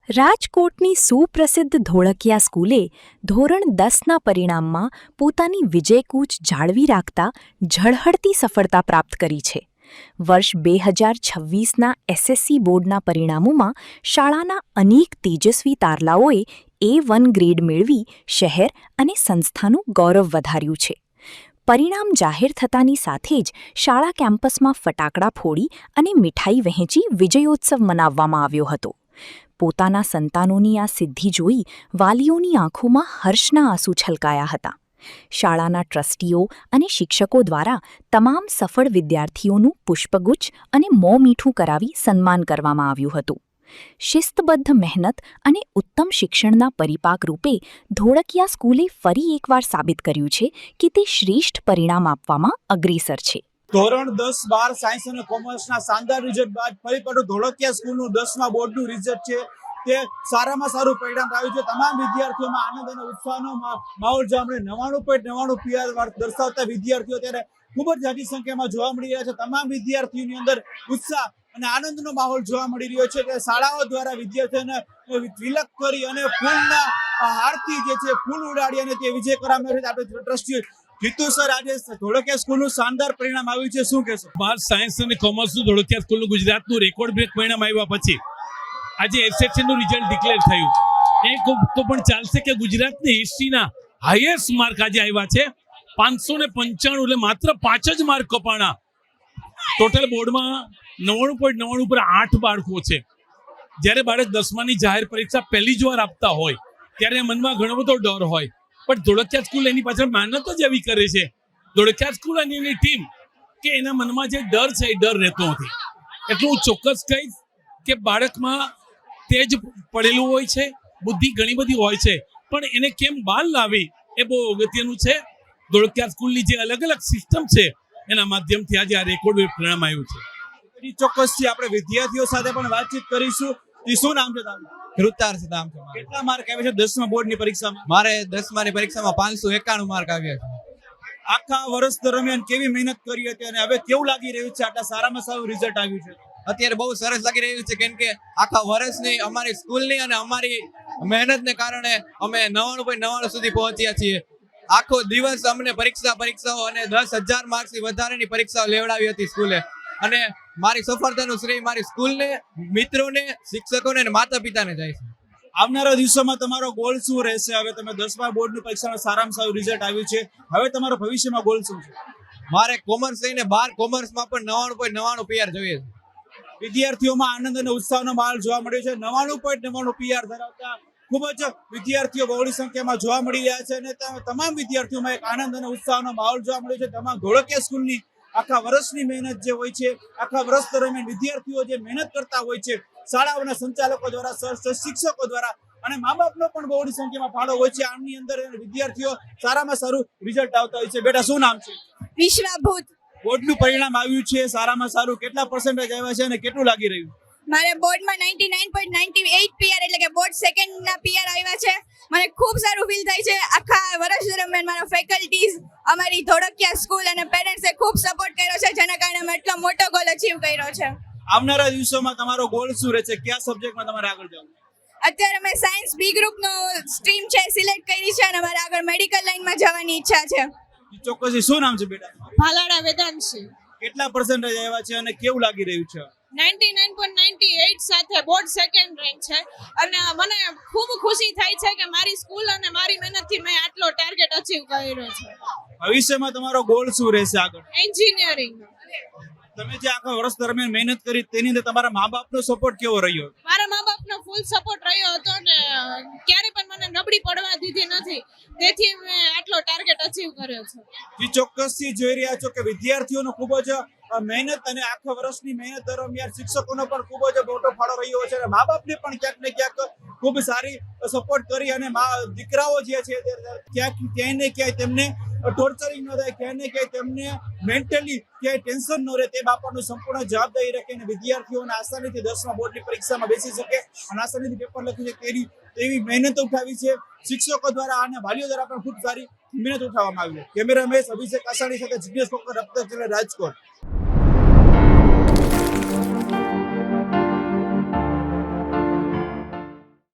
રાજકોટની સુપ્રસિદ્ધ ધોળકિયા સ્કૂલે ધોરણ 10ના પરિણામમાં પોતાની વિજયકૂચ જાળવી રાખતા ઝળહળતી સફળતા પ્રાપ્ત કરી છે. વર્ષ 2026ના એસએસસી બોર્ડના પરિણામોમાં શાળાના અનેક તેજસ્વી તારલાઓએ A1 ગ્રેડ મેળવી શહેર અને સંસ્થાનું ગૌરવ વધાર્યું છે. પરિણામ જાહેર થતાની સાથે જ શાળા કેમ્પસમાં ફટાકડા ફોડી અને મીઠાઈ વહેંચી વિજયોત્સવ મનાવવામાં આવ્યો હતો. પોતાના સંતાનોની આ સિદ્ધિ જોઈ વાલીઓની આંખોમાં હર્ષના આંસુ છલકાયા હતા. શાળાના ટ્રસ્ટીઓ અને શિક્ષકો દ્વારા તમામ સફળ વિદ્યાર્થીઓનું પુષ્પગુચ્છ અને મોં મીઠું કરાવી સન્માન કરવામાં આવ્યું હતું. શિસ્તબદ્ધ મહેનત અને ઉત્તમ શિક્ષણના પરિપાક રૂપે ધોળકિયા સ્કૂલે ફરી એકવાર સાબિત કર્યું છે કે તે શ્રેષ્ઠ પરિણામ આપવામાં અગ્રેસર છે. ધોરણ 10-12 સાયન્સ અને કોમર્સના શાનદાર રિઝલ્ટ બાદ ફરી પાછું ધોળકિયા સ્કૂલનું 10મા બોર્ડનું રિઝલ્ટ છે તે સારામાં સારું પરિણામ આવ્યું છે. તમામ વિદ્યાર્થીઓમાં આનંદ અને ઉત્સાહનો માહોલ જોવા મળે. 99.99 PR દર્શાવતા વિદ્યાર્થીઓ ત્યારે ખૂબ જ જાજી સંખ્યામાં જોવા મળી રહ્યા છે. તમામ વિદ્યાર્થીઓની અંદર ઉત્સાહ અને આનંદનો માહોલ જોવા મળી રહ્યો છે. તે શાળાઓ દ્વારા વિદ્યાર્થીઓને તિલક કરી અને ફૂલના હારથી જે છે ફૂલ ઉડાડી અને તે વિજય કરવામાં આવ્યો છે. આપણે ટ્રસ્ટી જીતુ સર, આજે ધોળકિયા સ્કૂલનું શાનદાર પરિણામ આવ્યું છે, શું કહેશો? 12 સાયન્સ અને કોમર્સનું ધોળકિયા સ્કૂલનું ગુજરાતનું રેકોર્ડ બ્રેક પરિણામ આવ્યા પછી આજે એસએસસીનું રિઝલ્ટ ડિક્લેર થયું. એ તો પણ ચાલશે કે ગુજરાતની હિસ્ટ્રીના હાઈએસ્ટ માર્ક આજે આવ્યા છે 595, એટલે માત્ર 5 જ માર્ક કપાણા. ટોટલ બોર્ડમાં 99.99 પર 8 બાળકો છે. જ્યારે બાળક 10માની જાહેર પરીક્ષા પહેલી જ વાર આપતા હોય ત્યારે મનમાં ઘણો બધો ડર હોય, પણ ધોળકિયા સ્કૂલ એની પાછળ મહેનત જ એવી કરે છે. ધોળકિયા સ્કૂલ અને એની ટીમ કે એના મનમાં જે ડર છે એ ડર રહેતો નથી. એટલું હું ચોક્કસ કહીશ કે બાળકમાં તેજ પડેલું હોય છે, બુદ્ધિ ઘણી બધી હોય છે, પણ એને કેમ બહાર લાવી એ બહુ અગત્યનું છે. ધોળકિયા સ્કૂલની જે અલગ અલગ સિસ્ટમ છે એના માધ્યમથી આજે આ રેકોર્ડ પરિણામ આવ્યું છે. ચોક્કસથી આપણે વિદ્યાર્થીઓ સાથે પણ વાતચીત કરીશું. શું નામ છે તમારું? કૃતાર્થ નામ છે. કેટલા માર્ક આવ્યા છે 10મા બોર્ડની પરીક્ષામાં? મારે 10માની પરીક્ષામાં 591 માર્ક આવ્યા છે. આખા વર્ષ દરમિયાન કેવી મહેનત કરી હતી અને હવે કેવું લાગી રહ્યું છે આટલા સારામાં સારું રિઝલ્ટ આવ્યું છે? અત્યારે બહુ સરસ લાગી રહ્યું છે, કેમ કે આખા વર્ષની અમારી સ્કૂલની અને અમારી મહેનતને કારણે અમે 99.99 સુધી પહોંચ્યા છીએ. આખો દિવસ અમને પરીક્ષાઓ અને 10,000 માર્ક્સથી વધારેની પરીક્ષાઓ લેવડાવી હતી સ્કૂલે, અને મારી સફળતાનું શ્રેય મારી સ્કૂલને, મિત્રોને, શિક્ષકોને અને માતા પિતાને જાય છે. આવનારા દિવસોમાં તમારો ગોલ શું રહેશે? હવે તમે 10મા બોર્ડની પરીક્ષામાં સારામાં સારું રિઝલ્ટ આવ્યું છે, હવે તમારો ભવિષ્યમાં ગોલ શું છે? મારે કોમર્સ લઈને 12 કોમર્સમાં પણ 99.99 PR જોઈએ છે. વિદ્યાર્થીઓમાં આનંદ અને ઉત્સાહનો માહોલ જોવા મળ્યો છે. 99.99 PR ધરાવતા ખૂબ જ વિદ્યાર્થીઓ બહોળી સંખ્યામાં જોવા મળી રહ્યા છે અને તમામ વિદ્યાર્થીઓમાં એક આનંદ અને ઉત્સાહનો માહોલ જોવા મળ્યો છે. તમામ ધોળકિયા સ્કૂલની આખા વર્ષની મહેનત જે હોય છે, આખા વર્ષ દરમિયાન વિદ્યાર્થીઓ જે મહેનત કરતા હોય છે, શાળાઓના સંચાલકો દ્વારા, શિક્ષકો દ્વારા અને મા બાપનો પણ બહોળી સંખ્યામાં ફાળો હોય છે. આમની અંદર વિદ્યાર્થીઓ સારામાં સારું રિઝલ્ટ આવતા હોય છે. બેટા, શું નામ છે? વિશ્વાભૂત. બોર્ડનું પરિણામ આવ્યું છે સારામાં સારું, કેટલા પર્સન્ટેજ આવ્યા છે અને કેટલું લાગી રહ્યું? મારે બોર્ડમાં 99.98 PR એટલે કે બોર્ડ સેકન્ડના PR આવ્યા છે. મને ખૂબ સારું ફીલ થાય છે. આખા વર્ષ દરમિયાન મારા ફેકલ્ટીઝ, અમારી ધોળકિયા સ્કૂલ અને પેરેન્ટ્સે ખૂબ સપોર્ટ કર્યો છે, જેના કારણે મેં એટલો મોટો ગોલ અચીવ કર્યો છે. આવનારા દિવસોમાં તમારો ગોલ શું રહેશે? કયા સબ્જેક્ટમાં તમારે આગળ જવું? અત્યારે મેં સાયન્સ બી ગ્રુપનો સ્ટ્રીમ છે સિલેક્ટ કરી છે અને મારે આગળ મેડિકલ લાઈનમાં જવાની ઈચ્છા છે. ચોક્કસથી. શું નામ છે બેટા? ભાલાડા વેદાંશી. કેટલા પર્સન્ટેજ આવ્યા છે અને કેવું લાગી રહ્યું છે? 99.98 સાથે બોર્ડ સેકન્ડ રેન્ક છે અને મને ખૂબ ખુશી થાય છે કે મારી સ્કૂલ અને મારી મહેનતથી મેં આટલો ટાર્ગેટ અચીવ કર્યો છે. ભવિષ્યમાં તમારો ગોલ શું રહેશે આગળ? એન્જિનિયરિંગ. તમે જે આખા વર્ષ દરમિયાન મહેનત કરી તેની અંદર તમારા મા બાપનો સપોર્ટ કેવો રહ્યો? મારા મા બાપનો ફૂલ સપોર્ટ રહ્યો હતો અને ક્યારે પણ મને નબળી પડવા દીધી નથી, તેથી મેં આટલો ટાર્ગેટ અચીવ કર્યો છે. જે ચોક્કસથી જોઈ રહ્યા છો કે વિદ્યાર્થીઓનો ખૂબ જ મહેનત અને આખા વર્ષની મહેનત દરમિયાન શિક્ષકોનો પણ ખૂબ જ મોટો ફાળો રહ્યો છે અને મા બાપને પણ ક્યાંક ને ક્યાંક ખૂબ સારી સપોર્ટ કરી અને દીકરાઓ જે છે ક્યાંય ને ક્યાંય તેમને ટોર્ચરિંગ ન થાય, ક્યાંય ને ક્યાંય તેમને મેન્ટલી ક્યાંય ટેન્શન ન રહે, તે બાપાનું સંપૂર્ણ જવાબદારી રાખે અને વિદ્યાર્થીઓને આસાનીથી 10મા બોર્ડની પરીક્ષામાં બેસી શકે અને આસાનીથી પેપર લખી શકે તેવી મહેનત ઉઠાવી છે શિક્ષકો દ્વારા અને વાલીઓ દ્વારા પણ ખૂબ સારી મહેનત ઉઠાવવામાં આવી છે. કેમેરામેન અભિષેક આસાણી સાથે જીગ્નેશ કોકર, રાજકોટ.